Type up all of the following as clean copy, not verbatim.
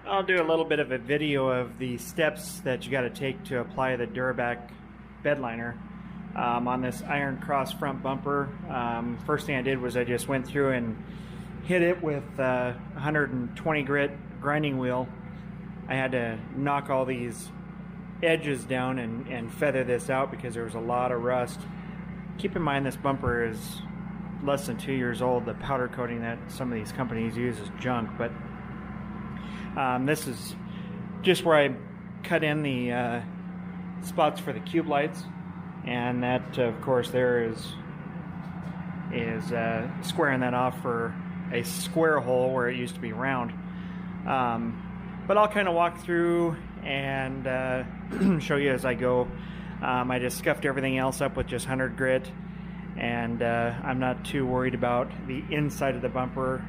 I'll do a little bit of a video of the steps that you got to take to apply the Durabak Bedliner on this iron cross front bumper. First thing I did was I just went through and hit it with 120 grit grinding wheel. I had to knock all these edges down and feather this out because there was a lot of rust. Keep in mind this bumper is less than 2 years old. The powder coating that some of these companies use is junk, but this is just where I cut in the spots for the cube lights, and that of course there is squaring that off for a square hole where it used to be round. But I'll kind of walk through and show you as I go. I just scuffed everything else up with just 100 grit, and I'm not too worried about the inside of the bumper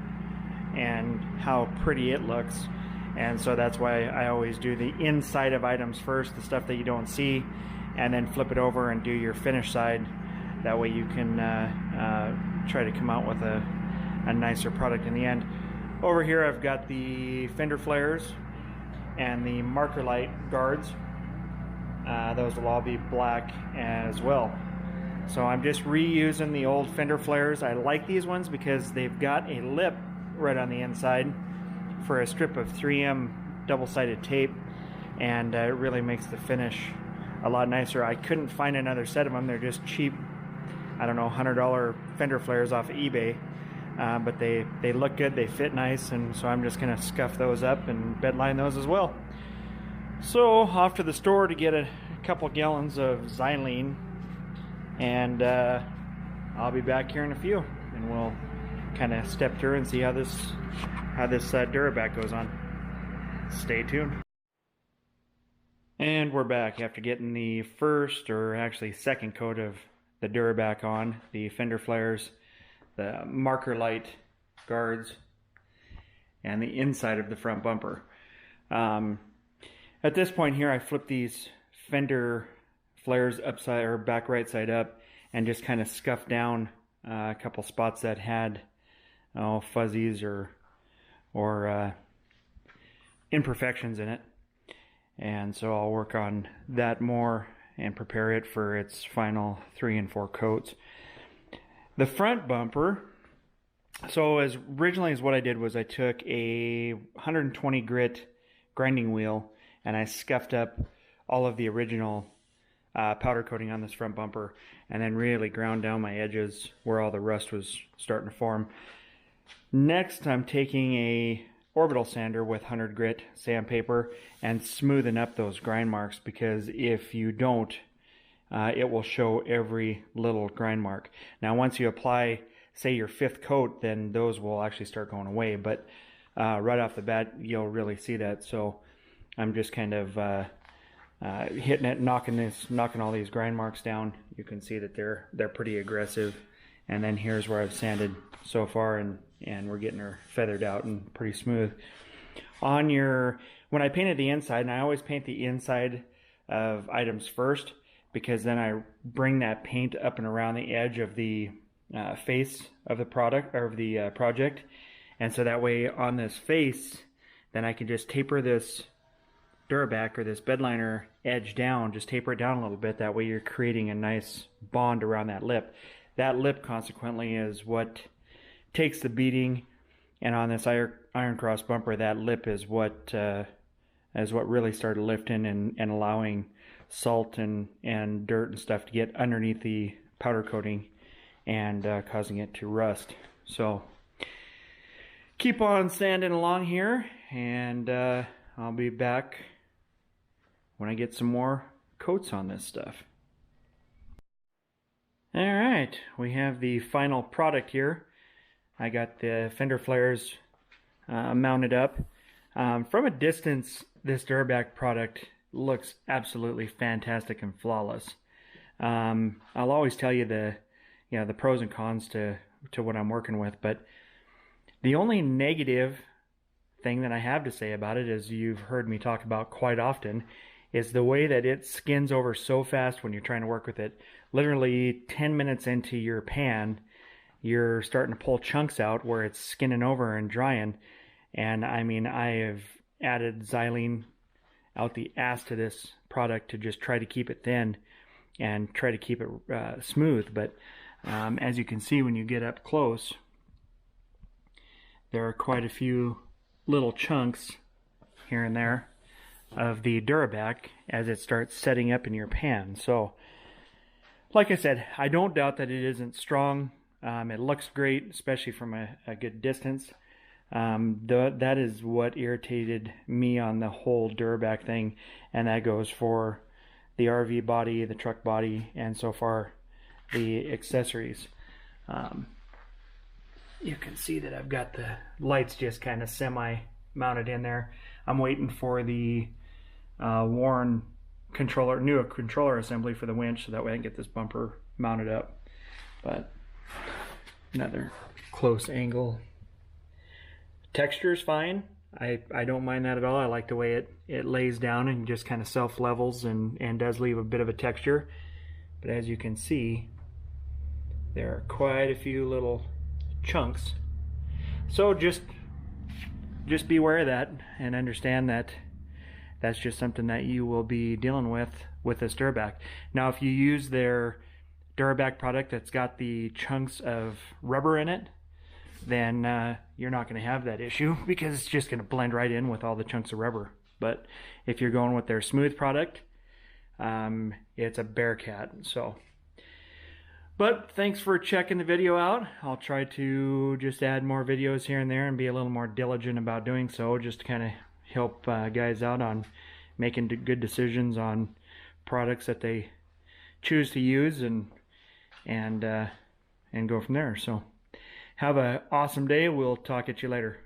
and how pretty it looks. And so that's why I always do the inside of items first, the stuff that you don't see, and then flip it over and do your finish side. That way you can try to come out with a nicer product in the end. Over here I've got the fender flares and the marker light guards. Those will all be black as well. So I'm just reusing the old fender flares. I like these ones because they've got a lip right on the inside for a strip of 3M double-sided tape, and it really makes the finish a lot nicer. I couldn't find another set of them. They're just cheap, I don't know, $100 fender flares off of eBay, but they look good, they fit nice, and so I'm just gonna scuff those up and bedline those as well. So off to the store to get a couple gallons of xylene, and I'll be back here in a few, and we'll kind of step through and see how this Durabak goes on. Stay tuned. And we're back after getting the first, or actually second, coat of the Durabak on, the fender flares, the marker light guards, and the inside of the front bumper. At this point here, I flip these fender flares upside or back right side up and just kind of scuff down a couple spots that had fuzzies or imperfections in it, and so I'll work on that more and prepare it for its final 3 and 4 coats. The front bumper, so as originally as what I did was I took a 120 grit grinding wheel and I scuffed up all of the original powder coating on this front bumper, and then really ground down my edges where all the rust was starting to form. Next, I'm taking a orbital sander with 100 grit sandpaper and smoothing up those grind marks, because if you don't, it will show every little grind mark. Now once you apply, say, your 5th coat, then those will actually start going away, but right off the bat you'll really see that. So I'm just kind of hitting it, knocking all these grind marks down. You can see that they're pretty aggressive, and then here's where I've sanded so far, and we're getting her feathered out and pretty smooth. When I painted the inside, and I always paint the inside of items first, because then I bring that paint up and around the edge of the face of the product, or of the project, and so that way on this face, then I can just taper this Durabak or this bedliner edge down, just taper it down a little bit. That way you're creating a nice bond around that lip. That lip consequently is what takes the beating, and on this iron cross bumper, that lip is what really started lifting and allowing salt and dirt and stuff to get underneath the powder coating and causing it to rust. So keep on sanding along here, and I'll be back when I get some more coats on this stuff. Alright, we have the final product here. I got the fender flares mounted up. From a distance, this Durabak product looks absolutely fantastic and flawless. I'll always tell you the pros and cons to what I'm working with, but the only negative thing that I have to say about it, as you've heard me talk about quite often, is the way that it skins over so fast when you're trying to work with it. Literally 10 minutes into your pan, you're starting to pull chunks out where it's skinning over and drying. And I mean, I have added xylene out the ass to this product to just try to keep it thin and try to keep it smooth. But as you can see when you get up close, there are quite a few little chunks here and there of the Durabak as it starts setting up in your pan. So like I said, I don't doubt that it isn't strong. It looks great, especially from a good distance. That is what irritated me on the whole Durabak thing, and that goes for the RV body, the truck body, and so far the accessories. You can see that I've got the lights just kind of semi-mounted in there. I'm waiting for the Warren new controller assembly for the winch, so that way I can get this bumper mounted up. But another close angle. Texture's fine. I don't mind that at all. I like the way it lays down and just kind of self-levels and does leave a bit of a texture. But as you can see, there are quite a few little chunks. So just be aware of that and understand that that's just something that you will be dealing with this Durabak. Now, if you use their Durabak product that's got the chunks of rubber in it, then you're not going to have that issue because it's just going to blend right in with all the chunks of rubber. But if you're going with their smooth product, it's a Bearcat. So, but thanks for checking the video out. I'll try to just add more videos here and there and be a little more diligent about doing so, just to kind of help guys out on making good decisions on products that they choose to use and go from there. So have an awesome day. We'll talk at you later.